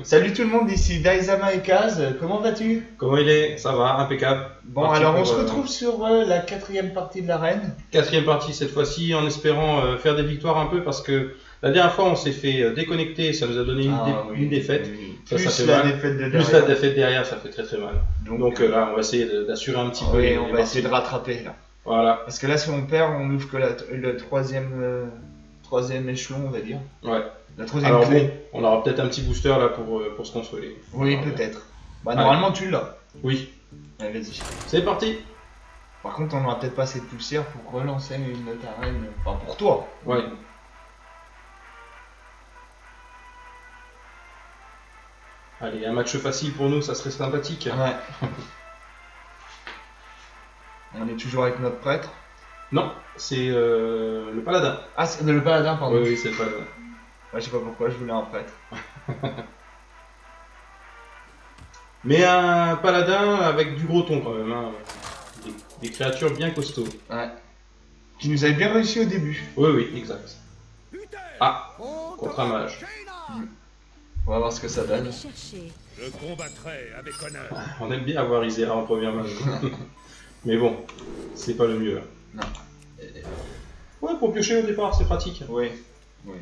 Salut tout le monde, ici Daizama et Kaz, comment vas-tu? Comment il est? Ça va, impeccable. Bon, Parti alors on pour, se retrouve sur la 4ème partie de l'arène. Quatrième partie cette fois-ci, en espérant faire des victoires un peu, parce que la dernière fois on s'est fait déconnecter, ça nous a donné une défaite. Oui. Ça Plus fait la mal. défaite de Plus derrière. la défaite derrière, ça fait très très mal. Donc là, on va essayer d'assurer un petit peu. Oui, on va essayer de rattraper là. Voilà. Parce que là, si on perd, on ouvre que le troisième échelon, on va dire. Ouais. La troisième Alors clé. bon, on aura peut-être un petit booster là pour se consoler. Oui, Alors, peut-être. Bah, Allez. normalement, tu l'as. Oui. Allez, vas-y. C'est parti. Par contre, on n'aura peut-être pas assez de poussière pour relancer une autre arène. Enfin, pour toi. Ouais. Allez, un match facile pour nous, ça serait sympathique. Ouais. On est toujours avec notre prêtre. Non, c'est le paladin. Ah, c'est le paladin, pardon. Oui, c'est le paladin. Ouais, je sais pas pourquoi, je voulais un prêtre. Mais un paladin avec du gros ton quand même, hein. Des créatures bien costauds. Ouais. Qui nous avait bien réussi au début. Oui, oui, exact. Ah, contre un mage. On va voir ce que ça donne. Je combattrai avec honneur. On aime bien avoir Isera en première mage. Mais bon, c'est pas le mieux là. Non. Ouais, pour piocher au départ, c'est pratique. Oui. Oui.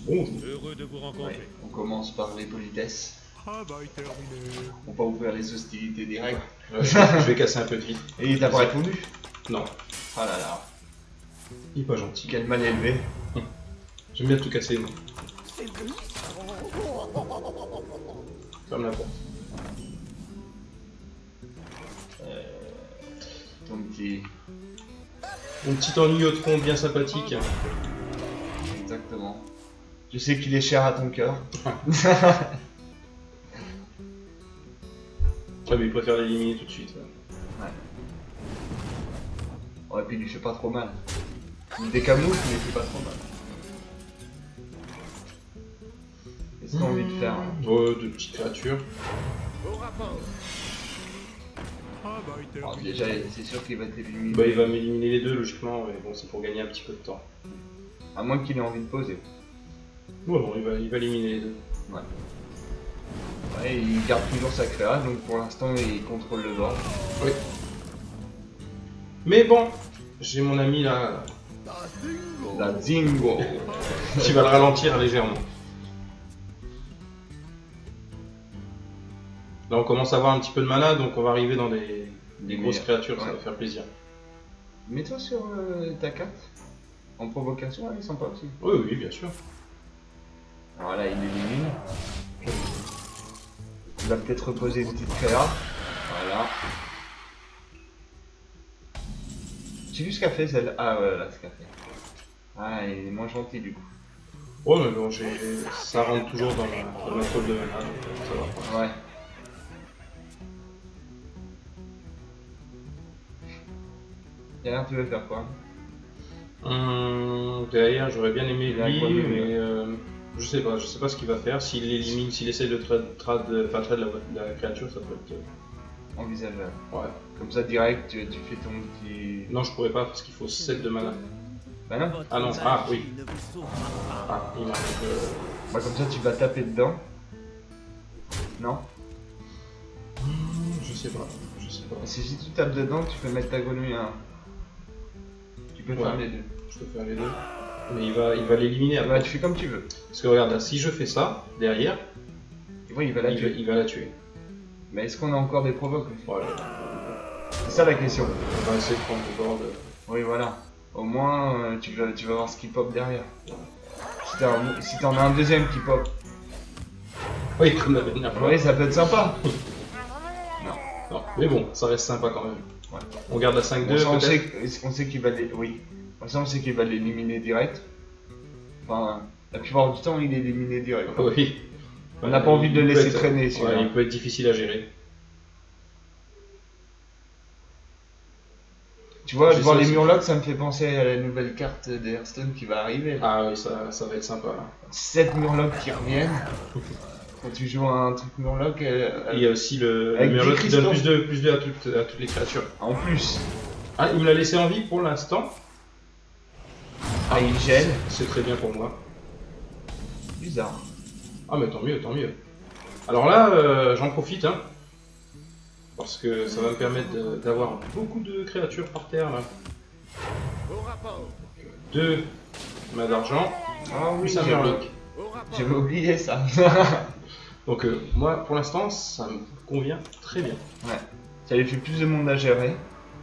Bonjour. Heureux de vous rencontrer. Ouais. On commence par les politesses. Travail terminé. On va pas ouvrir les hostilités directes. Je vais casser un peu de vie. Et il t'a pas répondu? Non, Ah là là. il est pas gentil. Quel mal élevé. J'aime bien tout casser, moi. Ferme la porte. Ton petit... Mon petit ennui au tronc bien sympathique. Exactement. Je sais qu'il est cher à ton cœur. Ouais, mais il préfère l'éliminer tout de suite. Ouais. Ouais, puis il lui fait pas trop mal. Il décamoufle, mais il fait pas trop mal. Qu'est-ce que t'as envie de faire hein? Ouais, de petites créatures. Au rapport. Travail Alors, terminé. déjà, c'est sûr qu'il va t'éliminer. Bah, il va m'éliminer les deux logiquement, mais bon, c'est pour gagner un petit peu de temps. À moins qu'il ait envie de poser. Ouais, bon, il va éliminer les deux. Ouais. Ouais, il garde toujours sa créa, donc pour l'instant, il contrôle le bord. Oui. Mais bon, j'ai mon ami là, La Zingo. qui va le ralentir légèrement. Là, on commence à avoir un petit peu de mana, donc on va arriver dans des grosses créatures, ça Ouais. va faire plaisir. Mets-toi sur ta carte. En provocation, elle est sympa aussi. Oui, oui, bien sûr. Alors là, il élimine. Il va peut-être reposer une petite créa. Voilà. J'ai vu ce qu'a fait celle. Ah ouais, là, ce qu'a fait. Ah, il est moins gentil du coup. Ouais, mais bon, ça rentre toujours dans ma tôle de mana, donc ça va. Ouais. Derrière, tu veux faire quoi? Derrière, j'aurais bien aimé Il a lui, quoi de mieux, mais je sais pas ce qu'il va faire. S'il l'élimine, s'il essaie de trade la créature, ça peut être. Envisageable. Ouais. Comme ça, direct, tu fais ton petit. Non, je pourrais pas parce qu'il faut 7 de mana. Bah non. Ah non, ah oui. Ah, il marque. Bah comme ça, tu vas taper dedans. Non? Je sais pas. Parce que si tu tapes dedans, tu peux mettre ta grenouille à 1. Tu peux faire Ouais. les deux. Je peux faire les deux. Mais il va l'éliminer Bah, après. tu fais comme tu veux. Parce que regarde, là, si je fais ça, derrière, Oui, il va la tuer. il va la tuer. Mais est-ce qu'on a encore des provoques aussi? Voilà. C'est ça la question. On va essayer de prendre le board. Oui, voilà. Au moins, tu vas voir ce qui pop derrière. Si t'en as un deuxième qui pop, Oui, comme la dernière fois. oui, ça peut être sympa. Non, mais bon, ça reste sympa quand même. Ouais. On garde la 5-2 Bon, ça, on peut-être. sait qu'il va oui. Bon, ça, on sait qu'il va l'éliminer direct. Enfin, la plupart du temps, il est éliminé direct. Oui. On n'a pas envie de le Il peut laisser être- traîner, Ouais, celui-là. il peut être difficile à gérer. Tu vois, J'ai voir ça les aussi. Murlocs, ça me fait penser à la nouvelle carte de Hearthstone qui va arriver. Ah oui, ça va être sympa. Là. 7 Murlocs qui reviennent. Quand tu joues à un truc Murloc, Et il y a aussi le avec Murloc des qui donne cristaux. plus de à toutes les créatures. en plus, Ah, il me l'a laissé en vie pour l'instant. il gèle. C'est très bien pour moi. bizarre. Ah mais tant mieux, tant mieux. Alors là, j'en profite, hein. Parce que ça va me permettre d'avoir beaucoup de créatures par terre, là. Au rapport. 2 mains d'argent, Ah oui, plus un Murloc. Au rapport. j'avais oublié ça. Donc moi, pour l'instant, ça me convient très bien. Ça lui fait plus de monde à gérer.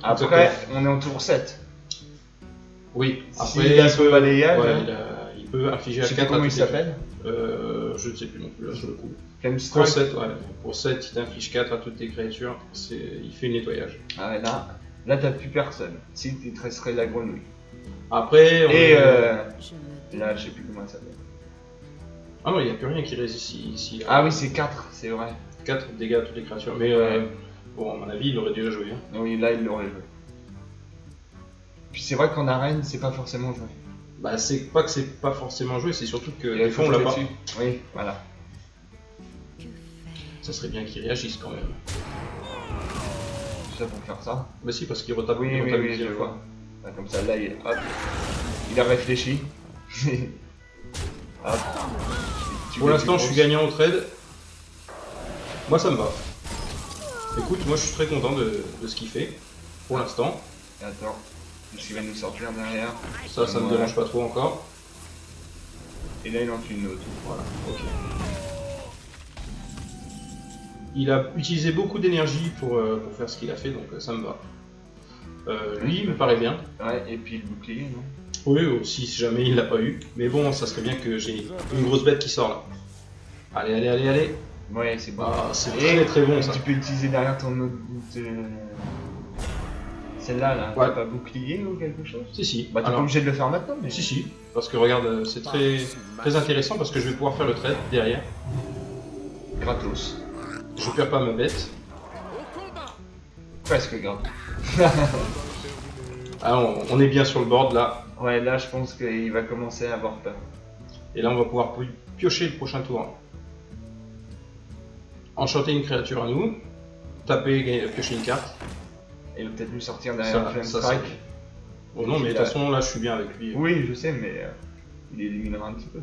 Après, Exactement. on est en tour 7. Oui, Si après, il a son balayage, ouais, hein. il peut infliger Je à sais 4 pas comment il s'appelle. Je ne sais plus non plus, là, sur le coup. Flame Pour Strike. 7, ouais. Pour 7, il t'inflige 4 à toutes tes créatures. Il fait le nettoyage. Ah ouais, là t'as plus personne. Si, il te resterait la grenouille. Après, on Et est- là, je sais plus comment elle s'appelle. Ah non, il n'y a plus rien qui résiste ici. Ah oui, c'est 4, c'est vrai. 4 dégâts à toutes les créatures. Mais Ouais. bon, à mon avis, il aurait déjà joué. Hein. Oui, là, il l'aurait joué. Puis c'est vrai qu'en arène, c'est pas forcément joué. Bah, c'est pas que c'est pas forcément joué, c'est surtout que Il des fois on l'a pas. dessus. Oui, voilà. Ça serait bien qu'il réagisse quand même. Tout ça pour faire ça. Bah, si, parce qu'il retape, Oui, il oui, retape oui, je plusieurs fois. vois. Ah, comme ça, là, il a réfléchi. Hop. Tu Pour veux l'instant, plus je suis grosse. gagnant au trade. Moi, ça me va. Écoute, moi, je suis très content de ce qu'il fait. Pour l'instant. Attends, qu'est-ce qu'il va nous sortir derrière? Ça me Ouais. dérange pas trop encore. Et là, il en tue une autre. Voilà, ok. Il a utilisé beaucoup d'énergie pour faire ce qu'il a fait, donc ça me va. Lui, il me paraît bien. Ouais, et puis le bouclier, non? Oui, aussi, si jamais il l'a pas eu. Mais bon, ça serait bien que j'ai une grosse bête qui sort là. Allez, allez, allez, allez. Ouais, c'est bon. Ah, c'est Et très très bon ça. tu peux utiliser derrière ton autre. Celle-là, là. Ouais. T'as pas bouclier ou quelque chose? Si, si. Bah, t'es pas Alors, obligé de le faire maintenant, mais. si, si. Parce que regarde, c'est très, très intéressant parce que je vais pouvoir faire le trade derrière. Gratos. Je perds pas ma bête. Au combat. Presque gratos. Ah, on est bien sur le board là. Ouais, là, je pense qu'il va commencer à avoir peur. Et là, on va pouvoir piocher le prochain tour. Enchanter une créature à nous. Taper, piocher une carte. Et il va peut-être nous sortir derrière Flame ça, Strike. Bon, non, mais de toute façon, là, je suis bien avec lui. Oui, je sais, mais il éliminera un petit peu.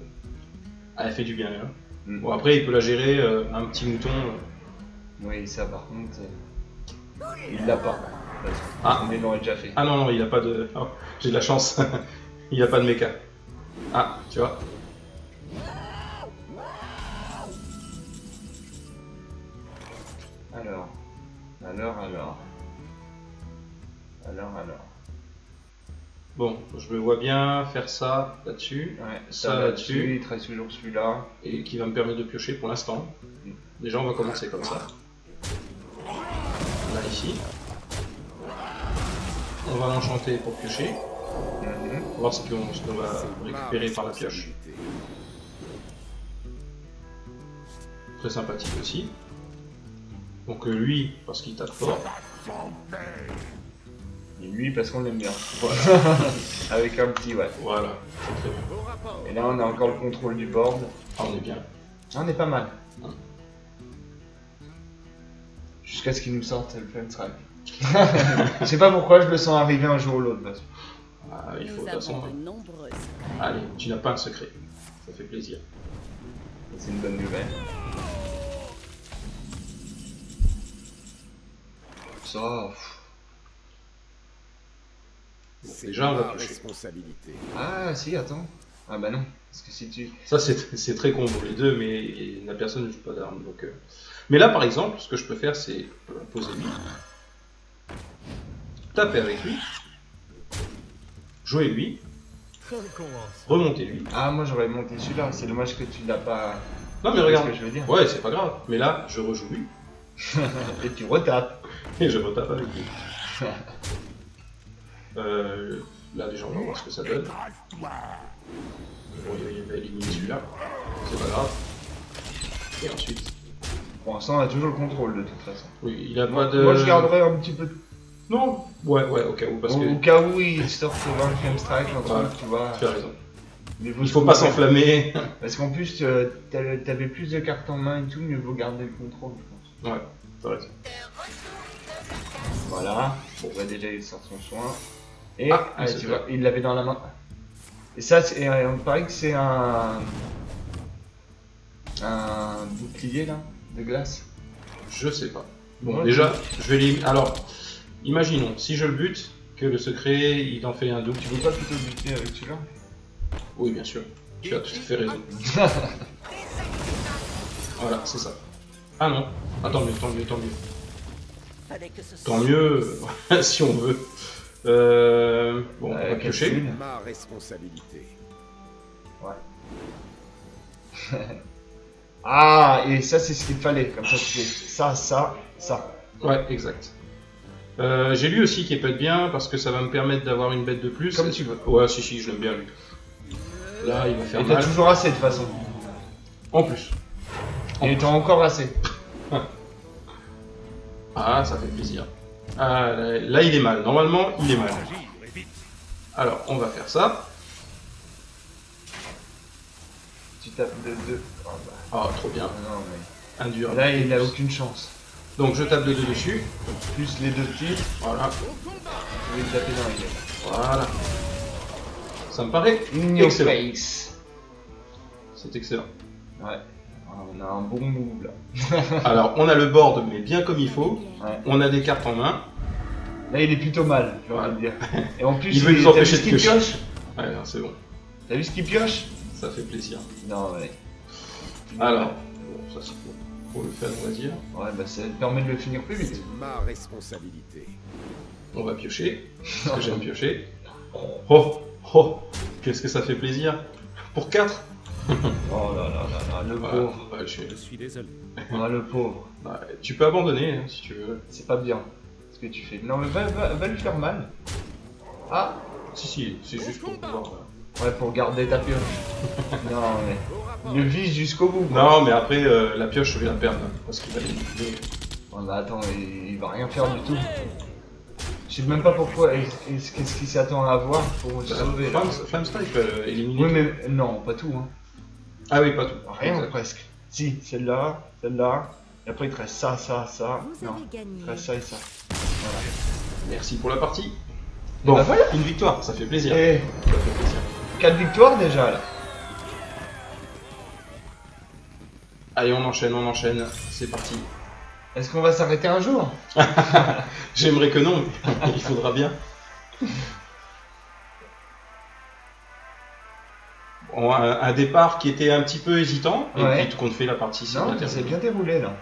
Ah, elle fait du bien, là. Mm. Bon, après, il peut la gérer, un petit mouton. Oui, ça, par contre, il l'a pas. Ah. Mais il l'aurait déjà fait. Ah non, non, il a pas de. Oh, j'ai de la chance. Il a pas de méca. Ah, tu vois. Alors. Bon, je me vois bien faire ça là-dessus. Ouais, Ça ça là-dessus. là-dessus, il te reste toujours celui-là. Et qui va me permettre de piocher pour l'instant. Déjà, on va commencer comme ça. Là, ici. On va l'enchanter pour piocher. Mhm. On va voir ce qu'on va récupérer par la pioche. Très sympathique aussi. Donc lui, parce qu'il tape fort. Et lui, parce qu'on l'aime bien. Avec un petit, ouais. Voilà, c'est très bien. Au rapport. Et là, on a encore le contrôle du board. Ah, on est bien. Ah, on est pas mal. Jusqu'à ce qu'il nous sorte le Flame Strike. Je sais pas pourquoi je le sens arriver un jour ou l'autre. Parce que Ah, il faut Nous de toute façon. avons de nombreuses. Allez, tu n'as pas un secret. Ça fait plaisir. c'est une bonne nouvelle. Ça. Bon, déjà, on va ma piocher. responsabilité. Ah, si, attends. Ah, bah non. Parce que si tu. Ça, c'est très combo les deux, mais la personne ne joue pas d'armes. Donc, Mais là, par exemple, ce que je peux faire, c'est poser lui, taper avec lui, jouer lui, On commence. remonter lui. Ah, moi j'aurais monté celui-là. C'est dommage que tu l'as pas. Non, mais C'est regarde. ce que je veux dire. Ouais, c'est pas grave. Mais là, je rejoue lui Et tu retapes. et je retape avec lui. Là, déjà, on va voir ce que ça donne. Bon, il va éliminer celui-là. C'est pas grave. Et ensuite, Pour l'instant, on a toujours le contrôle de toute façon. oui, il a pas de. Moi je garderais un petit peu de. Non. Ouais, au cas où, parce Au que. cas où il sort souvent le Flame Strike, un truc, Voilà. tu vois. Tu as raison. Mais Il faut pas s'enflammer. Parce qu'en plus, t'avais plus de cartes en main et tout, mieux vaut garder le contrôle, je pense. Ouais, t'as raison. Voilà. Bon, bah déjà, il sort son soin. Et Ah, allez, c'est tu fait. vois, il l'avait dans la main. Et ça, on paraît que c'est un. bouclier là, de glace? Je sais pas. Bon, Ouais. déjà, je vais les... Alors, imaginons, si je le bute, que le secret, il en fait un double. Tu veux pas plutôt buter avec celui-là? Oui, bien sûr. Tu as tout à fait raison. Voilà, c'est ça. Ah non. Ah, tant mieux, tant mieux, tant mieux. Tant mieux, si on veut. Bon, on va piocher. Catherine. Ma responsabilité. Ah, et ça c'est ce qu'il fallait, comme ça tu fais ça, ça, ça. Ouais, exact. J'ai lu aussi qu'il peut être bien parce que ça va me permettre d'avoir une bête de plus. Comme tu veux. Ouais, si, je l'aime bien lui. Là, il va faire Et t'as mal. toujours assez de toute façon. En plus. Et t'as encore assez. Ah, ça fait plaisir. Ah, là, il est mal. Normalement, il est mal. Agir et vite. Alors, on va faire ça. Tu tapes de 2. Oh, bah. Ah, trop bien. Non, Un dur. mais... Là il a aucune chance. Donc, je tape de 2 dessus. Plus les deux tirs, Voilà. Au combat. je vais le taper dans la gueule. Voilà. Ça me paraît In your excellent. face. C'est excellent. Ouais. Ah, on a un bon move là. Alors, on a le board, mais bien comme il faut. Ouais. On a des cartes en main. Là il est plutôt mal, j'ai envie de dire. Et en plus, Il veut nous t'as vu empêcher ce de qu'il piocher. pioche? Ouais, non, c'est bon. T'as vu ce qu'il pioche? Ça fait plaisir. Non, ouais. Alors, bon, ça c'est pour le fun, on va dire. Ouais, bah ça permet de le finir plus vite. C'est ma responsabilité. On va piocher, parce que j'aime piocher. Oh, oh, qu'est-ce que ça fait plaisir. Pour 4 Oh là là là là, le pauvre. Ouais, Je suis désolé. Ah, le pauvre. ouais, tu peux abandonner hein, si tu veux. C'est pas bien ce que tu fais. Non, mais va lui faire mal. Ah, Si, c'est juste pour pouvoir. ouais, pour garder ta pioche. Non, mais. Au rapport. Il le vise jusqu'au bout. Quoi. Non, mais après, la pioche, je vais la perdre. hein, Parce qu'il va l'éliminer. Ouais, bah attends, il va rien faire du tout. Je sais même pas pourquoi. Qu'est-ce qu'il s'attend à avoir pour se sauver là. Flame Strike peut éliminer. Oui, mais non, pas tout. Hein. Ah oui, pas tout. Rien Exact. presque. Si, celle-là, celle-là. Et après, il te reste ça, ça, ça. Vous Non, avez il gagné. te reste ça et ça. Merci pour la partie. Bon, bah voilà. une victoire, ça fait plaisir. Et Ça fait plaisir. 4 victoires déjà là. Allez, on enchaîne, c'est parti. Est-ce qu'on va s'arrêter un jour? J'aimerais que non, mais il faudra bien. Bon, un départ qui était un petit peu hésitant, et Ouais. puis qu'on fait la partie, c'est Non, bien ça s'est terminé. bien déroulé là.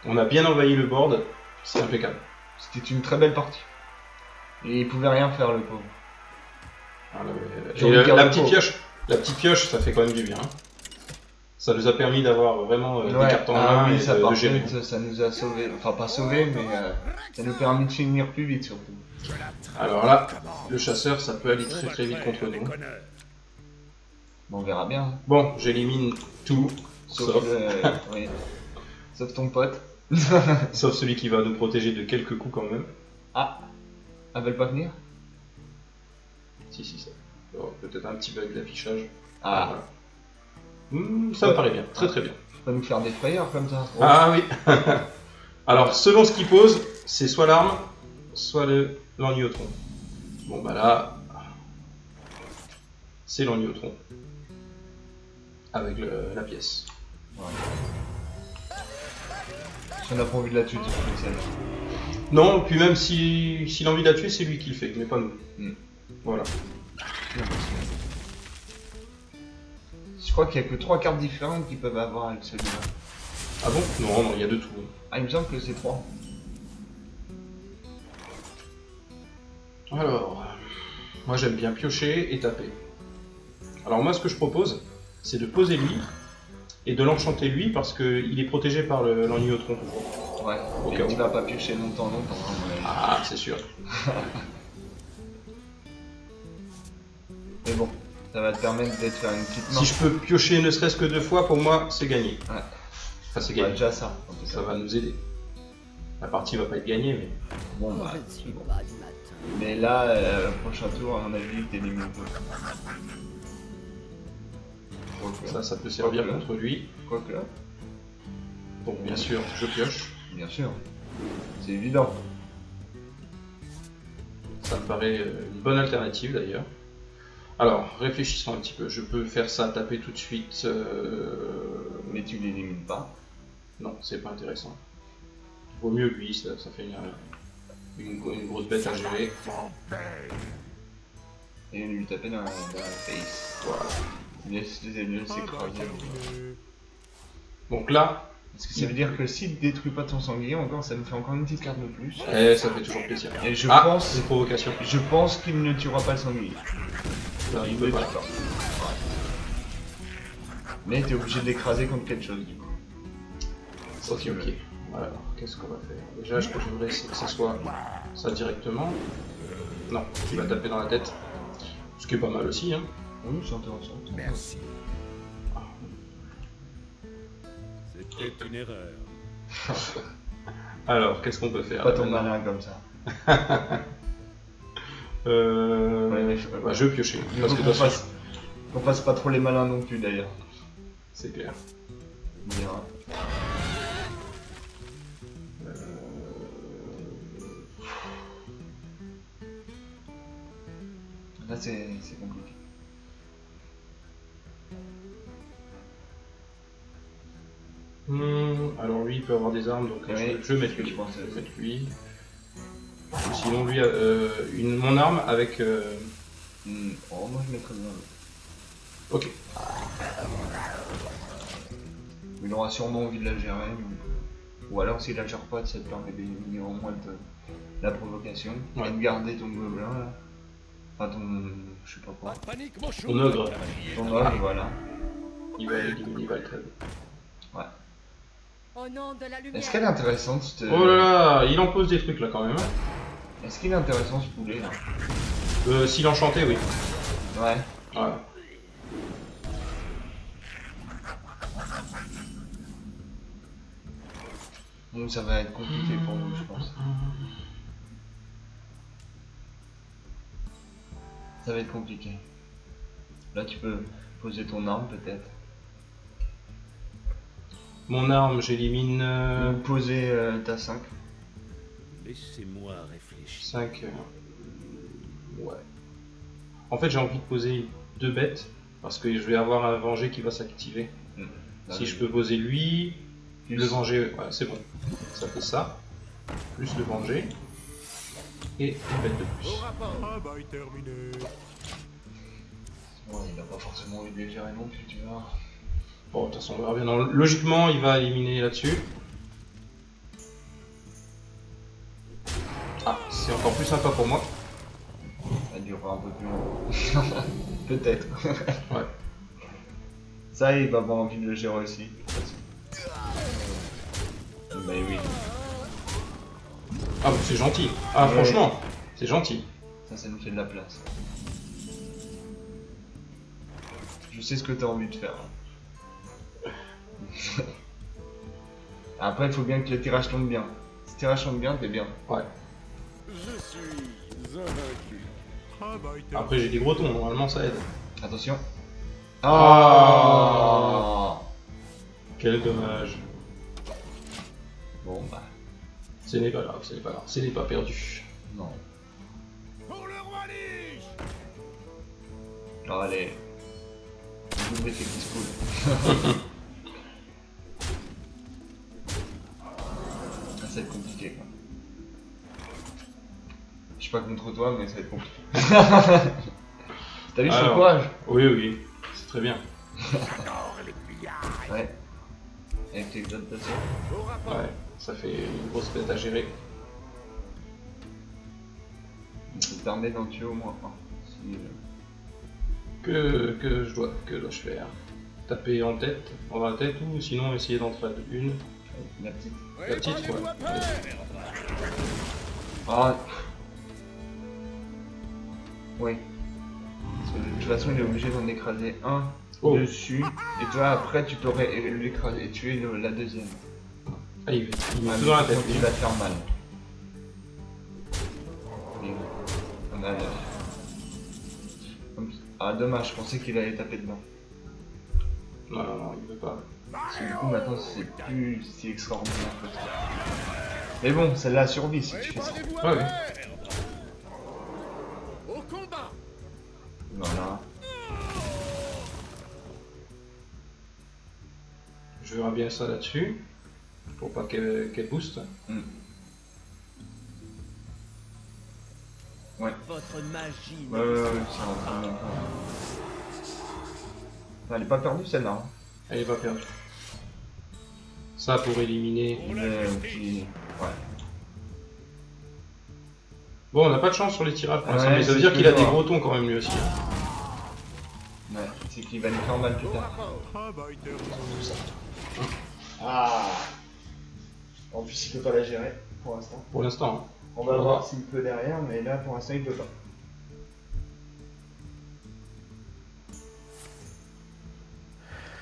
On a bien envahi le board, c'est impeccable. C'était une très belle partie. Et il pouvait rien faire le pauvre. Voilà, J'ai envie de dire la le petite pauvre. pioche, ça fait quand même du bien. hein. Ça nous a permis d'avoir vraiment des Ouais, cartes en ah main oui, et ça de par gérer. contre, ça nous a sauvés. Enfin, pas sauvés, mais ça nous a permis de finir plus vite surtout. Alors là, le chasseur, ça peut aller très très vite contre nous. Bon, on verra bien. hein. Bon, j'élimine tout, Sauf, oui. Sauf ton pote. sauf celui qui va nous protéger de quelques coups quand même. Ah, elle veut pas venir? Si, ça. Oh, peut-être un petit bug d'affichage. Ah, Voilà. Ça me paraît bien, très très bien. tu peux nous faire des frayeurs comme ça. Oh. Ah oui. Alors, selon ce qu'il pose, c'est soit l'arme, soit l'orniotron. Bon bah là, c'est l'orniotron. Avec la pièce. On a pas envie de la tuer, tu sais, celle-là. Non, puis même s'il a envie de la tuer, c'est lui qui le fait, mais pas nous. Voilà. Je crois qu'il y a que 3 cartes différentes qui peuvent avoir avec celui-là. Ah bon? Non, il y a de tout. Ah, il me semble que c'est 3. Alors, moi j'aime bien piocher et taper. Alors moi ce que je propose, c'est de poser lui et de l'enchanter lui parce qu'il est protégé par l'orniotron. Ouais, Au et cas où. tu vas pas piocher longtemps. Hein. Ah, c'est sûr. Mais bon, ça va te permettre d'être faire une petite main. Si je peux piocher ne serait-ce que 2 fois, pour moi c'est gagné. Ouais. Enfin c'est Ouais, gagné. déjà ça, en tout Ça cas. va nous aider. La partie va pas être gagnée, mais... Bon, bah, Je ne suis pas du matin. mais là, le prochain tour, à mon avis, t'élimines tout. Quoique, Ça peut servir Ok. contre lui. quoique, Bon, bien sûr, je pioche. bien sûr. C'est évident. Ça me paraît une bonne alternative d'ailleurs. Alors, réfléchissons un petit peu. Je peux faire ça, taper tout de suite. Mais tu l'élimines pas. Non, c'est pas intéressant. Vaut mieux lui, ça fait une grosse bête à gérer. Et lui taper dans la face. Voilà. Laisse les ennemis s'écraser. Donc là, Parce que ça veut dire que s'il détruit pas ton sanglier, encore, ça me fait encore une petite carte de plus. ça fait toujours plaisir. Et je Ah, pense, c'est une provocation. qu'il ne tuera pas le sanglier. Non, il veut pas. D'accord. Mais t'es obligé de l'écraser contre quelque chose du coup. Ok, ok. Alors, qu'est-ce qu'on va faire? Déjà, ce que j'aimerais, c'est que ce soit ça directement. Non, tu vas taper dans la tête. Ce qui est pas mal aussi, hein. Oui, c'est intéressant. Merci. C'était une erreur. Alors, qu'est-ce qu'on peut faire Pas là, ton maintenant malin comme ça. Ouais, je peux bah, pas. je vais piocher. Il Parce faut que qu'on de toute façon, fasse, qu'on fasse pas trop les malins non plus d'ailleurs. c'est clair. Bien. Là c'est compliqué. Alors lui, il peut avoir des armes, donc Oui, je vais mettre lui. je pense, Je vais mettre lui. Sinon, lui, mon arme avec... Oh, moi je mettrais bien l'autre. Ok. Il aura sûrement envie de la gérer. Ou alors s'il la gère pas, ça te permet d'éliminer au moins la provocation. Ouais. Et de garder ton gobelin là. Enfin ton... je sais pas quoi. Pas de panique, mon chou. Ton ogre, Ton ogre, voilà. il va éliminer Valtrev. Au nom de la lumière. Est-ce qu'elle est intéressante cette... Oh là là, il en pose des trucs là quand même. Est-ce qu'il est intéressant ce poulet là? S'il enchantait, oui. Ouais. Voilà. Donc ça va être compliqué pour nous je pense. Ça va être compliqué. Là tu peux poser ton arme peut-être. Mon arme, j'élimine Ou poser ta 5. Laissez-moi réfléchir. 5. Ouais. En fait, j'ai envie de poser 2 bêtes parce que je vais avoir un venger qui va s'activer. Si je peux poser lui, le venger, ouais, c'est bon. Ça fait ça. Plus le venger. Et une bête de plus. Au rapport. Travail terminé. Ouais, il a pas forcément envie de les gérer non plus, tu vois. Bon, de toute façon, on verra bien. Non, logiquement, il va éliminer là-dessus. Ah, c'est encore plus sympa pour moi. Ça durera un peu plus longtemps. Peut-être. Ouais. Ça, il va avoir envie de le gérer aussi. Mais oui, Ah, bah, c'est gentil. Ah, Ouais. franchement, c'est gentil. ça nous fait de la place. Je sais ce que t'as envie de faire. Après, il faut bien que le tirage tombe bien. Si le tirage tombe bien, t'es bien. Ouais. Je suis invaincu. Travail terminé. Après, j'ai des gros tons, normalement, ça aide. Attention. Ah. Quel dommage. Bon, bah, Ce n'est pas grave, ce n'est pas grave. Ce n'est pas perdu. non. Pour le roi Lich. Alors, allez. Double effet qui se coule. Ça va être compliqué, quoi. Je suis pas contre toi, mais ça va être compliqué. T'as vu son Alors. courage? Oui, oui, c'est très bien. Ouais. Avec l'exaltation. Au rapport. Ouais, ça fait une grosse bête à gérer. Ça te permet d'en tuer au moins un. Si, Que dois-je faire? Taper en tête, dans la tête, ou sinon essayer d'en faire une. la petite. La petite, Préparez-vous ouais. à perdre. Ah. Oui. Parce que de toute façon, il est obligé d'en écraser un Oh. dessus. Et toi, après, tu peux l'écraser et tuer la deuxième. Ah, il met Ouais, tout mais dans la par tête. contre, il va te faire mal. Ah, bah, ah, dommage, je pensais qu'il allait taper dedans. Non, non, non, il veut pas. Parce que du coup, maintenant, c'est plus si extraordinaire que ça. Mais bon, celle-là a survie si tu fais ça. Préparez-vous Ouais, à ouais. perdre. Au combat. Voilà. Je verrai bien ça là-dessus. Pour pas qu'elle booste. Votre magie. Ouais, ça va vraiment pas. Elle est pas perdue celle-là. Hein. Elle est pas perdue. Ça pour éliminer. Ouais. Bon, on n'a pas de chance sur les tirages pour l'instant, Ouais, mais ça veut c'est dire qu'il a des toujours. gros tons quand même lui aussi. Ouais, c'est qu'il va nous faire mal plus tard. Travail terminé. Ah. En plus, il peut pas la gérer pour l'instant. Pour l'instant. Hein. On va voir s'il peut derrière, mais là pour l'instant il peut pas.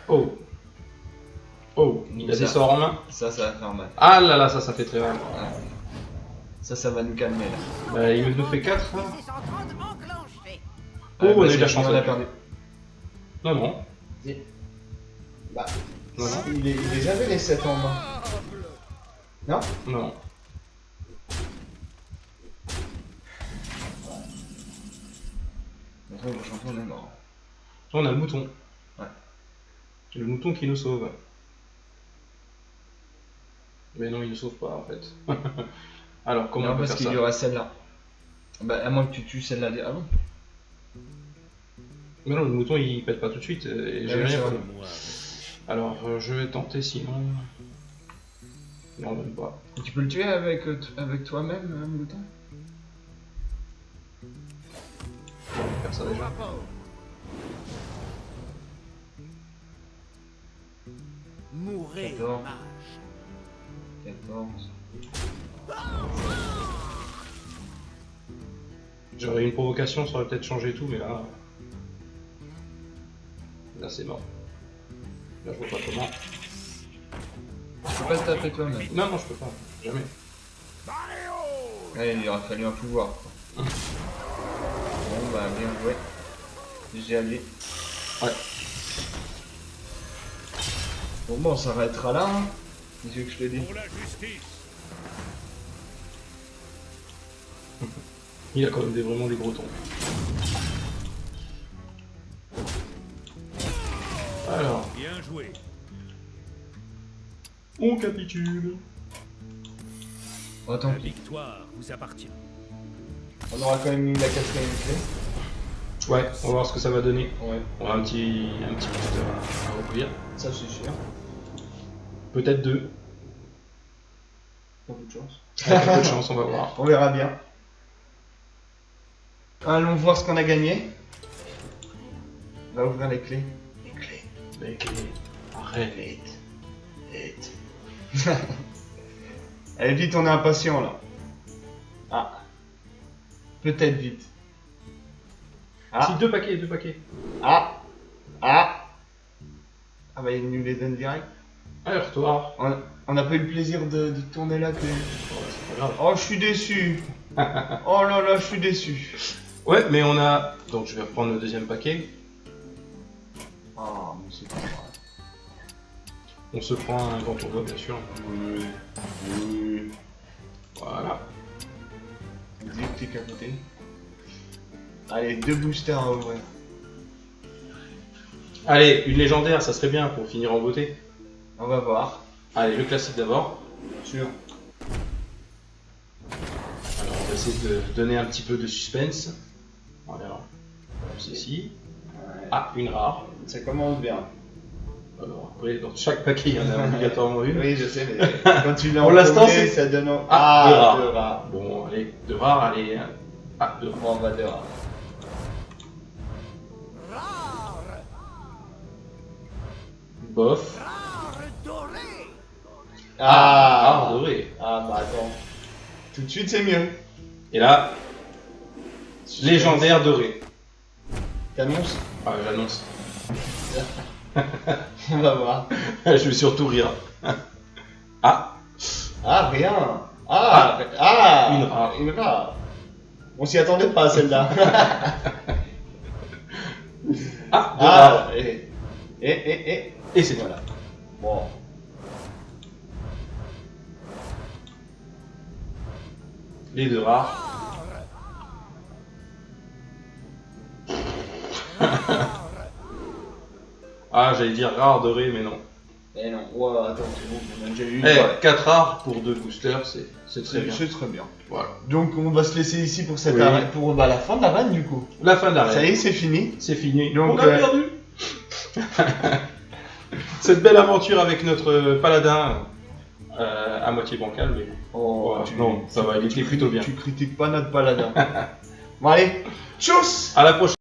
Oh. Oh, il a Ça. des sorts en main. Ça va faire mal. Ah là là, ça fait très mal. Ouais. Ça va nous calmer là. Bah, il nous fait 4. Hein. C'est en train de m'enclencher. Oh, on a eu de la c'est chance. fini, on a là. perdu. Non, non. Bah, Non, non. il les avait les 7 en main. Non? Non. Maintenant, le champion est mort. On a le mouton. Ouais. Le mouton qui nous sauve. Mais non, il nous sauve pas en fait. Alors, comment Non, on peut parce faire qu'il ça? y aura celle-là. Bah, à moins que tu tues celle-là. Ah bon? Mais non, le mouton il pète pas tout de suite. Et j'ai Ah oui, rien. c'est vrai. Moi. Alors, je vais tenter sinon. Non, même pas. Tu peux le tuer avec toi-même, mouton? On va faire ça déjà. Mourrez, 14. mage. 14. J'aurais une provocation, ça aurait peut-être changé tout, mais là. Là, c'est mort. Là, je vois pas comment. Tu peux pas te taper toi-même. Non, non, je peux pas. Jamais. Ouais, il aurait fallu un pouvoir. Quoi. Bon, bah, bien joué. J'ai allé. Ouais. Bon, on s'arrêtera là. Hein. Qu'est-ce que je te dis? Pour la justice. Il a quand même vraiment des gros tons. Alors, Bien joué. on capitule. Oh, tant La pis. victoire vous appartient. On aura quand même eu la 4ème clé. Ouais, on va voir ce que ça va donner. Ouais, On a un petit booster à recueillir. ça c'est sûr. Peut-être 2. Pas beaucoup de chance. Avec un peu de chance, on va voir. On verra bien. Allons voir ce qu'on a gagné. On va ouvrir les clés. Les clés. Avec les... Arrête. Vite. Allez, vite, on est impatient là. Ah. Peut-être vite. Ah. Si, 2 paquets, 2 paquets. Ah. Ah. Ah bah il nous les donne direct. Alors, toi. On n'a pas eu le plaisir de tourner la clé. C'est pas grave. Oh, je suis déçu. Oh là là, je suis déçu. Ouais, mais on a... Donc, je vais reprendre le deuxième paquet. Oh, mais c'est pas vrai. On se prend un quand on voit, bien sûr. Oui. Oui. Voilà. Dis clique à côté. Allez, 2 boosters à ouvrir. Allez, une légendaire, ça serait bien pour finir en beauté. On va voir. Allez, le classique d'abord. Sûr. Alors, on va essayer de donner un petit peu de suspense. Alors, ceci. Ouais. Ah, une rare. Ça commence bien. Alors, après, dans chaque paquet, il y en a obligatoirement une. Oui, je sais, mais quand tu l'as Pour en l'instant, premier, c'est- ça donne... Ah, deux rares. deux rares. Bon, allez, 2 rares, allez. Ah, 2 rares. Bon, on va 2 rares. Bof. Rare doré. Rare doré. Ah, bah attends. Tout de suite, c'est mieux. Et là, légendaire doré. T'annonces? Ah, j'annonce. On va voir. Je vais surtout rire. Ah, Ah, rien. Ah, une rare. Une rare. On s'y attendait pas, celle-là. ah, 2 rares. Et Et c'est tout. voilà. Bon. Les 2 rares. Ah, j'allais dire rare doré, mais non. Eh non, ouais, attends, c'est bon, on a déjà eu une. Eh, Ouais. 4 rares pour 2 boosters, c'est très bien. C'est très bien. Voilà. Donc on va se laisser ici pour cette Oui. arène, pour la fin de l'arène du coup. La fin de la Ça y est, c'est fini. c'est fini. Donc, on a perdu. Cette belle aventure avec notre paladin à moitié bancal, mais Oh, ouais, non, ça va, il était plutôt bien. Tu critiques pas notre paladin. Bon allez, tchuss. À la prochaine.